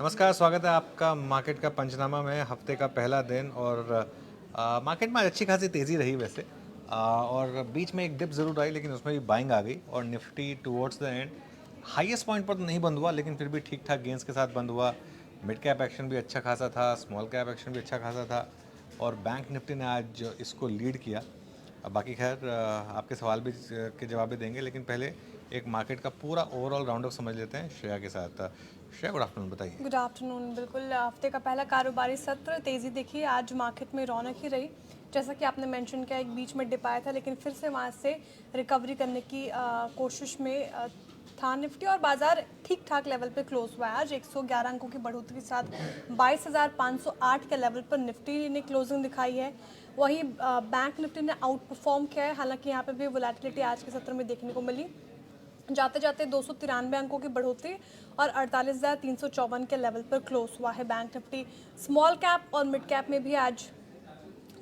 नमस्कार, स्वागत है आपका मार्केट का पंचनामा में। हफ्ते का पहला दिन और मार्केट में अच्छी खासी तेज़ी रही वैसे। और बीच में एक डिप ज़रूर आई, लेकिन उसमें भी बाइंग आ गई और Nifty towards the end highest point पर तो नहीं बंद हुआ, लेकिन फिर भी ठीक ठाक गेंस के साथ बंद हुआ। मिड कैप एक्शन भी अच्छा खासा था, स्मॉल कैप एक्शन भी अच्छा खासा था और बैंक निफ्टी ने आज इसको लीड किया। बाकी खैर आपके सवाल भी के जवाब भी देंगे, लेकिन पहले एक मार्केट का पूरा ओवरऑल राउंड अप समझ लेते हैं श्रेया के साथ। श्रेया, गुड आफ्टरनून, बताइए। Good afternoon. बिल्कुल, हफ्ते का पहला कारोबारी सत्र तेज़ी दिखी। आज मार्केट में रौनक ही रही। जैसा कि आपने मेंशन किया, एक बीच में डिप आया था, लेकिन फिर से वहाँ से रिकवरी करने की कोशिश में था निफ्टी और बाजार ठीक ठाक लेवल पे क्लोज हुआ है। आज 111 अंकों की बढ़ोतरी के साथ 22,508 के लेवल पर निफ्टी ने क्लोजिंग दिखाई है। वहीं बैंक निफ्टी ने आउट परफॉर्म किया है, हालांकि यहाँ पे भी वोलेटिलिटी आज के सत्र में देखने को मिली। जाते जाते 293 अंकों की बढ़ोतरी और 48,354 के लेवल पर क्लोज हुआ है बैंक निफ्टी। स्मॉल कैप और मिड कैप में भी आज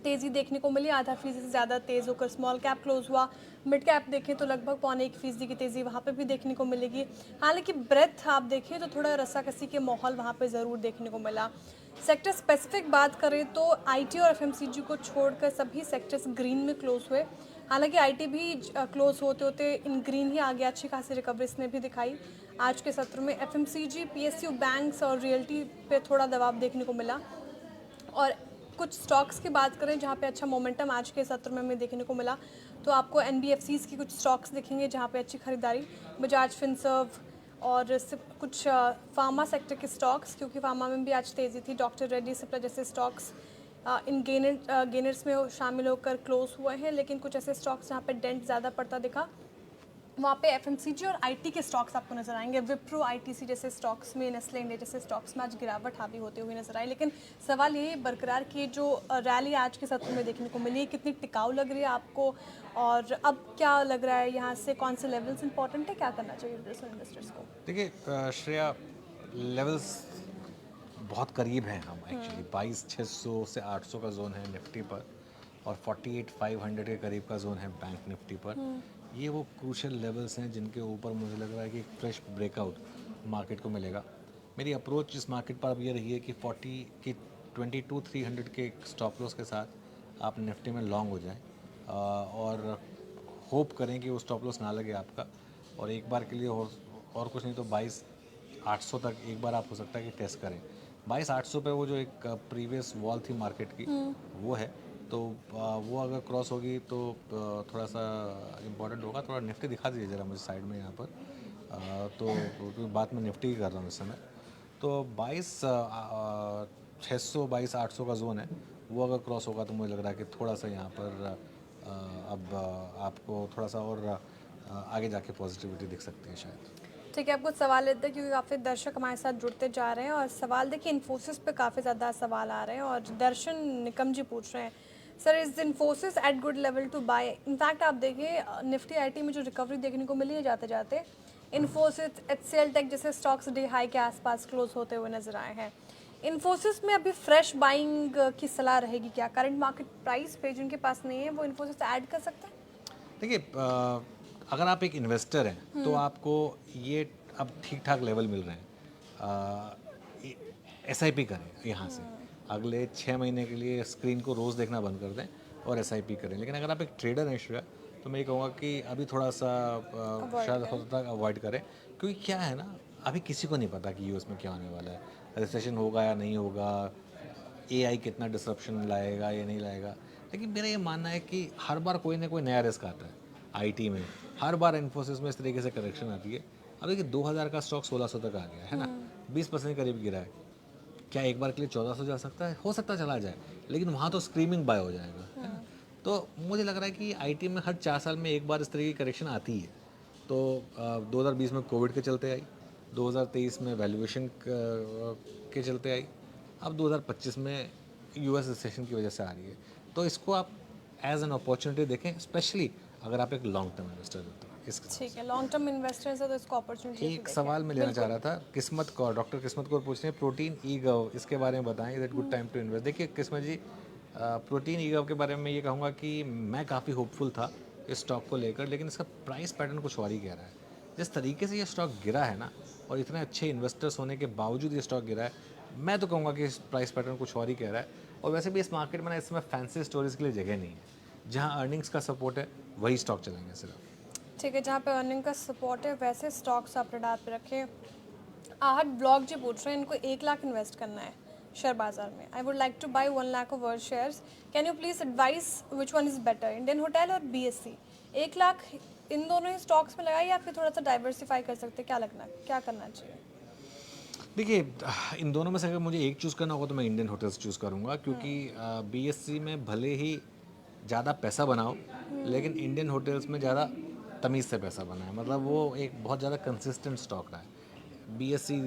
तेज़ी देखने को मिली। आधा फीसदी से ज़्यादा तेज़ होकर स्मॉल कैप क्लोज हुआ। मिड कैप देखें तो लगभग 0.25% की तेज़ी वहाँ पे भी देखने को मिलेगी। हालांकि ब्रेथ आप देखें तो थोड़ा रस्साकसी के माहौल वहाँ पे ज़रूर देखने को मिला। सेक्टर स्पेसिफिक बात करें तो आईटी और एफएमसीजी को छोड़कर सभी सेक्टर्स ग्रीन में क्लोज हुए। हालांकि आईटी भी क्लोज होते होते इन ग्रीन ही आ गया। अच्छी खासी रिकवरी इसने भी दिखाई। आज के सत्र में एफएमसीजी, पीएसयू, बैंक्स और रियल्टी पे थोड़ा दबाव देखने को मिला। और कुछ स्टॉक्स की बात करें जहाँ पे अच्छा मोमेंटम आज के सत्र में हमें देखने को मिला, तो आपको एनबीएफसीज की कुछ स्टॉक्स दिखेंगे जहाँ पे अच्छी खरीदारी। बजाज फिनसर्व और कुछ फार्मा सेक्टर के स्टॉक्स, क्योंकि फार्मा में भी आज तेज़ी थी। डॉक्टर रेड्डी सिप्ला जैसे स्टॉक्स इन गेनर्स में शामिल होकर क्लोज हुए हैं, लेकिन कुछ ऐसे स्टॉक्स जहाँ पे डेंट ज़्यादा पड़ता दिखा, वहाँ पे एफएमसीजी और आईटी के स्टॉक्स आपको नजर आएंगे। विप्रो, आईटीसी जैसे स्टॉक्स में, नेस्ले इंडिया जैसे स्टॉक्स में आज गिरावट हावी होते हुए नजर आई। लेकिन सवाल ये बरकरार कि जो रैली आज के सत्र में देखने को मिली, कितनी टिकाऊ लग रही है आपको, और अब क्या लग रहा है यहाँ से कौन से लेवल्स इंपॉर्टेंट है, क्या करना चाहिए इन्वेस्टर्स को? देखिए श्रेया, लेवल्स बहुत करीब हैं हम एक्चुअली। 22,600 से 800 का जोन है निफ्टी पर और 48,500 के करीब का जोन है बैंक निफ्टी पर। ये वो क्रूशियल लेवल्स हैं जिनके ऊपर मुझे लग रहा है कि एक फ्रेश ब्रेकआउट मार्केट को मिलेगा। मेरी अप्रोच इस मार्केट पर अब ये रही है कि 22,300 के स्टॉप लॉस के साथ आप निफ्टी में लॉन्ग हो जाएं और होप करें कि वो स्टॉप लॉस ना लगे आपका, और एक बार के लिए और कुछ नहीं तो 22,800 तक एक बार आप हो सकता है कि टेस्ट करें। 22,800 पे वो जो एक प्रीवियस वॉल थी मार्केट की, वो है, तो वो अगर क्रॉस होगी तो थोड़ा सा इम्पोर्टेंट होगा। थोड़ा निफ्टी दिखा दीजिए ज़रा मुझे साइड में यहाँ पर। तो बात मैं निफ्टी की कर रहा हूँ इस समय। तो 22,600 22,800 का जोन है, वो अगर क्रॉस होगा तो मुझे लग रहा है कि थोड़ा सा यहाँ पर अब आपको थोड़ा सा और आगे जाके पॉजिटिविटी दिख सकती है शायद। ठीक है, आपको सवाल लेते हैं क्योंकि काफ़ी दर्शक हमारे साथ जुड़ते जा रहे हैं, और सवाल देखिए इन्फोसिस पे काफ़ी ज़्यादा सवाल आ रहे हैं। और दर्शन निकम जी पूछ रहे हैं, sir is Infosys at good level to buy? In fact आप देखिए निफ्टी आईटी में जो रिकवरी देखने को मिली है, जाते जाते इन्फोसिस, एचसीएल टेक जैसे स्टॉक्स डे हाई के आसपास क्लोज होते हुए नजर आए हैं। इन्फोसिस में अभी फ्रेश बाइंग की सलाह रहेगी क्या? करंट मार्केट प्राइस पे जिनके पास नहीं है वो इन्फोसिस ऐड कर सकते हैं? देखिए अगर आप एक इन्वेस्टर हैं तो आपको ये अब ठीक ठाक लेवल मिल रहे हैं। एसआईपी करें यहाँ से, अगले 6 महीने के लिए स्क्रीन को रोज़ देखना बंद कर दें और एसआईपी करें। लेकिन अगर आप एक ट्रेडर हैं श्रेया, तो मैं ये कहूँगा कि अभी थोड़ा सा शायद हो सकता है अवॉइड करें, क्योंकि क्या है ना, अभी किसी को नहीं पता कि यूएस में क्या होने वाला है, रिसेशन होगा या नहीं होगा, एआई कितना डिसरप्शन लाएगा या नहीं लाएगा। लेकिन मेरा ये मानना है कि हर बार कोई ना कोई नया रिस्क आता है आईटी में। हर बार इन्फोसिस में इस तरीके से करेक्शन आती है। अब देखिए 2000 का स्टॉक 1600 तक आ गया है ना, 20% करीब गिरा है। क्या एक बार के लिए 1400 जा सकता है? हो सकता है चला जाए, लेकिन वहाँ तो स्क्रीमिंग बाय हो जाएगा, है ना। तो मुझे लग रहा है कि आईटी में हर 4 साल में एक बार इस तरह की करेक्शन आती है। तो 2020 में कोविड के चलते आई, 2023 में वैल्यूएशन के चलते आई, अब 2025 में यूएस रिसेशन की वजह से आ रही है। तो इसको आप एज एन अपॉर्चुनिटी देखें, स्पेशली अगर आप एक लॉन्ग टर्म इन्वेस्टर हो तो इस हिसाब ठीक से। है, लॉन्ग टर्म इन्वेस्टर्स है तो इसको अपॉर्चुनिटी एक देखें। सवाल मैं लेना चाह बिल्कुल। रहा था, किस्मत कौर, डॉक्टर किस्मत कौर पूछ रहे हैं प्रोटीन ई गव, इसके बारे में बताएं, is it good time to invest? देखिए किस्मत जी, प्रोटीन ई गव के बारे में ये कहूँगा कि मैं काफ़ी होपफुल था इस स्टॉक को लेकर, लेकिन इसका प्राइस पैटर्न कुछ और ही कह रहा है। जिस तरीके से ये स्टॉक गिरा है ना, और इतने अच्छे इन्वेस्टर्स होने के बावजूद ये स्टॉक गिरा है, मैं तो कहूँगा कि इस प्राइस पैटर्न कुछ और ही कह रहा है। और वैसे भी इस मार्केट में ना इस समय फैंसी स्टोरीज के लिए जगह नहीं है। जहाँ अर्निंग्स का सपोर्ट है वही स्टॉक चलेंगे सिर्फ। ठीक है, जहाँ पे अर्निंग का सपोर्ट है वैसे स्टॉक्स आप रडार पे रखें। आहट ब्लॉग जी पूछ रहे हैं, इनको 1 लाख इन्वेस्ट करना है शेयर बाजार में। I would like two by 1 lakh of world shares, can you please advice which one is better, Indian hotel और BSE? 1 लाख इन दोनों ही स्टॉक्स में लगाए या फिर थोड़ा सा डाइवर्सिफाई कर सकते हैं? क्या करना चाहिए? देखिए, इन दोनों में से अगर मुझे एक चूज़ करना होगा तो मैं इंडियन होटल्स चूज़ करूँगा, क्योंकि BSE में भले ही ज़्यादा पैसा बनाओ, लेकिन इंडियन होटल्स में ज़्यादा तमीज़ से पैसा बनाए। मतलब वो एक बहुत ज़्यादा कंसिस्टेंट स्टॉक रहा है। BSE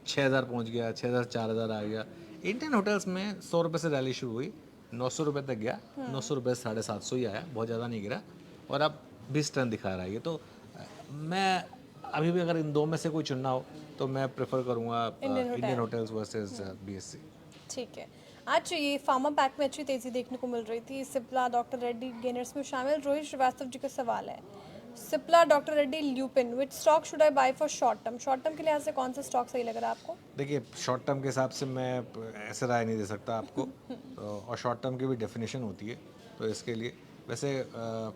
6,000 पहुँच गया, 6,000 4,000 आ गया। इंडियन होटल्स में 100 रुपये से रैली शुरू हुई, 900 रुपये तक गया, 900 रुपये से 750 ही आया, बहुत ज़्यादा नहीं गिरा, और अब 20 टन दिखा रहा है ये। तो मैं अभी भी अगर इन दो में से कोई चुनना हो तो मैं प्रेफर करूँगा इंडियन होटल्स वर्सेस BSE। ठीक है, आज ये फार्मा पैक में अच्छी तेज़ी देखने को मिल रही थी। सिप्ला डॉक्टर रेड्डी गेनर्स में शामिल। रोहित श्रीवास्तव जी का सवाल है, Cipla doctor Reddy Lupin, which stock should I buy for short term? Short term के लिहाज से कौन सा स्टॉक सही लग रहा है आपको? देखिए, शॉर्ट टर्म के हिसाब से मैं ऐसे राय नहीं दे सकता आपको। और शॉर्ट टर्म की भी डेफिनेशन होती है, तो इसके लिए वैसे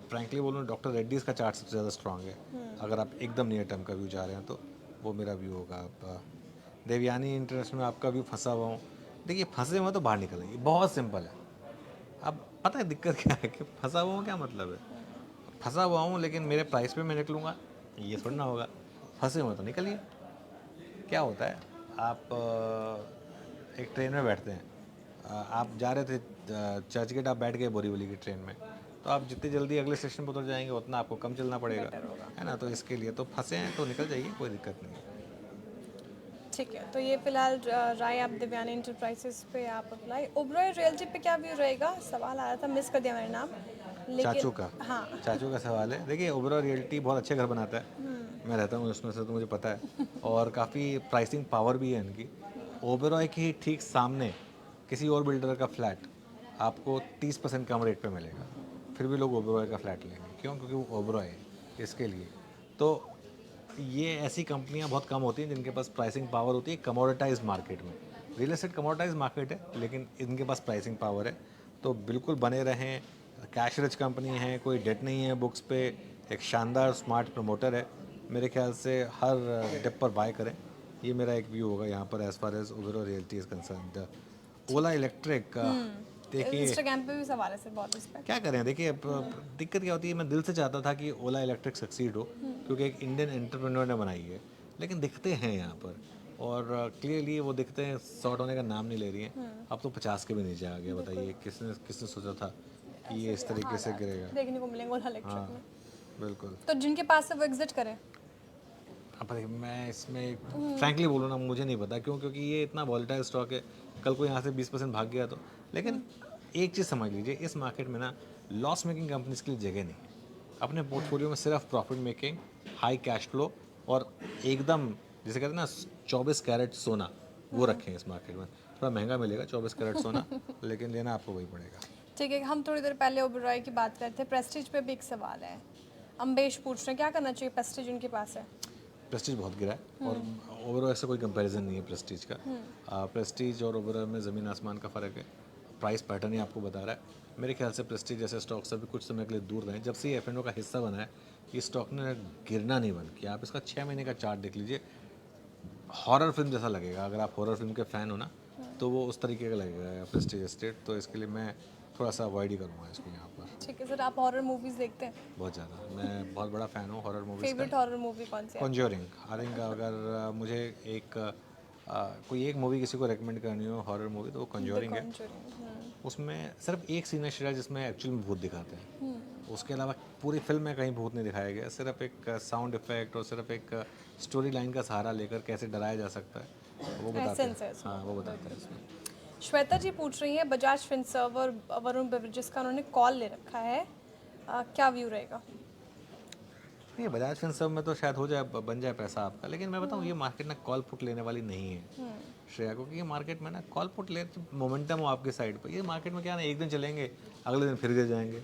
फ्रैंकली बोलूँ, डॉक्टर रेड्डीज़ का चार्ट सबसे ज़्यादा स्ट्रांग है। अगर आप एकदम नियर टर्म का व्यू जा रहे हैं तो वो मेरा व्यू होगा। आप देवयानी इंटरनेशनल में आपका व्यू फंसा हुआ हूँ। देखिए, फंसे हुए तो बाहर निकलेंगे, बहुत सिंपल है। अब पता है दिक्कत क्या है कि फंसा हुआ हूँ क्या मतलब है? फंसा हुआ हूँ लेकिन मेरे प्राइस पे मैं निकलूँगा, ये थोड़ा ना होगा। फंसे हुए तो निकलिए। क्या होता है, आप एक ट्रेन में बैठते हैं, आप जा रहे थे चर्च गेट, आप बैठ गए बोरीवली की ट्रेन में, तो आप जितनी जल्दी अगले स्टेशन पर उतर जाएंगे उतना आपको कम चलना पड़ेगा, है ना? तो इसके लिए तो फंसे हैं तो निकल जाइए, कोई दिक्कत नहीं है। ठीक है, तो ये फिलहाल राय आप देवयानी इंटरप्राइजेस पे आप अप्लाई। ओबरॉय रियल्टी पे क्या व्यू रहेगा? सवाल आया था, मिस कर दिया मैंने नाम, चाचू लेकिन का हाँ। चाचू का सवाल है। देखिए, ओबरॉय रियल्टी बहुत अच्छे घर बनाता है, मैं रहता हूँ उसमें से तो मुझे पता है, और काफ़ी प्राइसिंग पावर भी है इनकी। ओबरॉय के ठीक सामने किसी और बिल्डर का फ्लैट आपको 30% कम रेट पे मिलेगा, फिर भी लोग ओबरॉय का फ्लैट लेंगे। क्यों? क्योंकि वो ओबरॉय है, इसके लिए। तो ये ऐसी कंपनियां बहुत कम होती हैं जिनके पास प्राइसिंग पावर होती है कमोडिटाइज मार्केट में। रियल एस्टेट कमोडिटाइज मार्केट है, लेकिन इनके पास प्राइसिंग पावर है, तो बिल्कुल बने रहें। कैश रिच कंपनी है, कोई डेट नहीं है बुक्स पे, एक शानदार स्मार्ट प्रमोटर है, मेरे ख्याल से हर डिप पर बाय करें। ये मेरा एक व्यू होगा यहाँ पर as far as Oberoi realty is concern. Ola electric, देखिए इंस्टाग्राम पे भी सवाल है सर बहुत इस पे। क्या करें। देखिए, अब दिक्कत क्या होती है, मैं दिल से चाहता था कि ओला इलेक्ट्रिक सक्सीड हो, क्योंकि एक इंडियन एंटरप्रेन्योर ने बनाई है, लेकिन दिखते हैं यहाँ पर, और क्लियरली वो दिखते हैं, शॉर्ट होने का नाम नहीं ले रही हैं। अब तो 50 के भी नीचे आ गया। बताइए किसने किसने सोचा था कि ये इस तरीके से गिरेगा? देखने को मिलेंगे ओला इलेक्ट्रिक हाँ, में। बिल्कुल। तो जिनके पास है वो एग्जिट करें? अब देखिए, मैं इसमें फ्रैंकली बोलूँ ना, मुझे नहीं पता क्यों, क्योंकि ये इतना वॉलेटाइल स्टॉक है, कल को यहाँ से 20% भाग गया तो। लेकिन एक चीज़ समझ लीजिए, इस मार्केट में ना लॉस मेकिंग कंपनीज के लिए जगह नहीं है। अपने पोर्टफोलियो में सिर्फ profit making, high cash flow, और एकदम जिसे कहते हैं ना 24 कैरेट सोना, वो रखें इस मार्केट में। थोड़ा महंगा मिलेगा 24 कैरेट सोना, लेकिन लेना आपको वही पड़ेगा। ठीक है, हम थोड़ी देर पहले ओबरॉय की बात करते थे, प्रेस्टीज पे भी एक सवाल है। अम्बेश पूछ रहे हैं क्या करना चाहिए, प्रेस्टीज उनके पास है। प्रेस्टीज बहुत गिरा है, और ओवरऑल ऐसा कोई कंपैरिजन नहीं है प्रेस्टीज का। प्रेस्टीज और ओवरऑल में ज़मीन आसमान का फ़र्क है। प्राइस पैटर्न ही आपको बता रहा है। मेरे ख्याल से प्रेस्टीज जैसे स्टॉक से भी कुछ समय के लिए दूर रहें। जब से ये F&O का हिस्सा बना है, ये स्टॉक ने गिरना नहीं बंद किया। आप इसका 6 महीने का चार्ट देख लीजिए, हॉरर फिल्म जैसा लगेगा। अगर आप हॉरर फिल्म के फ़ैन हो ना, तो वो उस तरीके का लगेगा प्रेस्टीज एस्टेट। तो इसके लिए मैं थोड़ा सा अवॉइड ही करूँगा इसको यहाँ पर। ठीक है सर, आप हॉरर मूवीज देखते हैं? बहुत ज़्यादा, मैं बहुत बड़ा फ़ैन हूँ हॉरर मूवीज़ का। फेवरेट हॉरर मूवी कौन सी है? कॉन्ज्यूरिंग। आई थिंक अगर मुझे एक कोई एक मूवी किसी को रेकमेंड करनी हो हॉरर मूवी, तो वो कॉन्ज्यूरिंग है। उसमें सिर्फ एक सीन है जिसमें एक्चुअल में भूत दिखाते हैं, उसके अलावा पूरी फिल्म में कहीं भूत नहीं दिखाया गया। सिर्फ एक साउंड इफेक्ट और सिर्फ एक स्टोरी लाइन का सहारा लेकर कैसे डराया जा सकता है वो बताते हैं। हाँ, वो बताते हैं इसमें। श्वेता जी पूछ रही है, बजाज फिनसर्व और वरुण बेवरेजेस का उन्होंने कॉल ले रखा है, क्या व्यू रहेगा? नहीं, बजाज फिनसर्व में तो शायद हो जाए, बन जाए पैसा आपका, लेकिन मैं बताऊँ ये मार्केट ना कॉल पुट लेने वाली नहीं है श्रेया, क्योंकि ये मार्केट में ना कॉल पुट ले मोमेंटम हो आपके साइड पर। ये मार्केट में क्या ना, एक दिन चलेंगे, अगले दिन फिर गिर जाएंगे।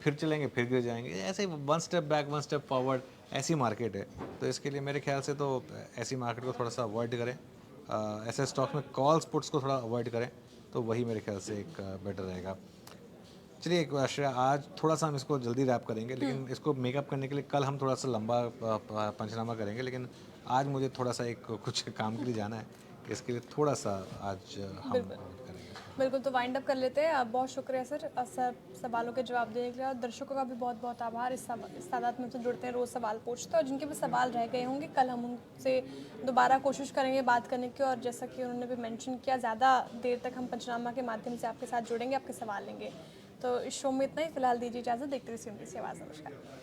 फिर चलेंगे, फिर गिर जाएंगे, ऐसे one step back one step forward, ऐसी मार्केट है। तो इसके लिए मेरे ख्याल से तो ऐसी मार्केट को थोड़ा सा अवॉइड करें, ऐसे स्टॉक में कॉल्स पुट्स को थोड़ा अवॉइड करें, तो वही मेरे ख्याल से एक बेटर रहेगा। चलिए एक श्रेया, आज थोड़ा सा हम इसको जल्दी रैप करेंगे, लेकिन इसको मेकअप करने के लिए कल हम थोड़ा सा लंबा पंचनामा करेंगे, लेकिन आज मुझे थोड़ा सा एक कुछ काम के लिए जाना है, इसके लिए थोड़ा सा आज हम बिल्कुल। करेंगे। बिल्कुल, तो वाइंड अप कर लेते हैं। बहुत शुक्रिया सर, सब सवालों के जवाब देने के लिए, और दर्शकों का भी बहुत बहुत आभार। इस तादाद में तो जुड़ते हैं, रोज़ सवाल पूछते हैं, और जिनके भी सवाल रह गए होंगे कल हम उनसे दोबारा कोशिश करेंगे बात करने की। और जैसा कि उन्होंने भी मेंशन किया, ज़्यादा देर तक हम पंचनामा के माध्यम से आपके साथ जुड़ेंगे, आपके सवाल लेंगे। तो इस शो में इतना ही, फिलहाल दीजिए इजाज़त। देखते हुए सुनते से आवाज़। नमस्कार।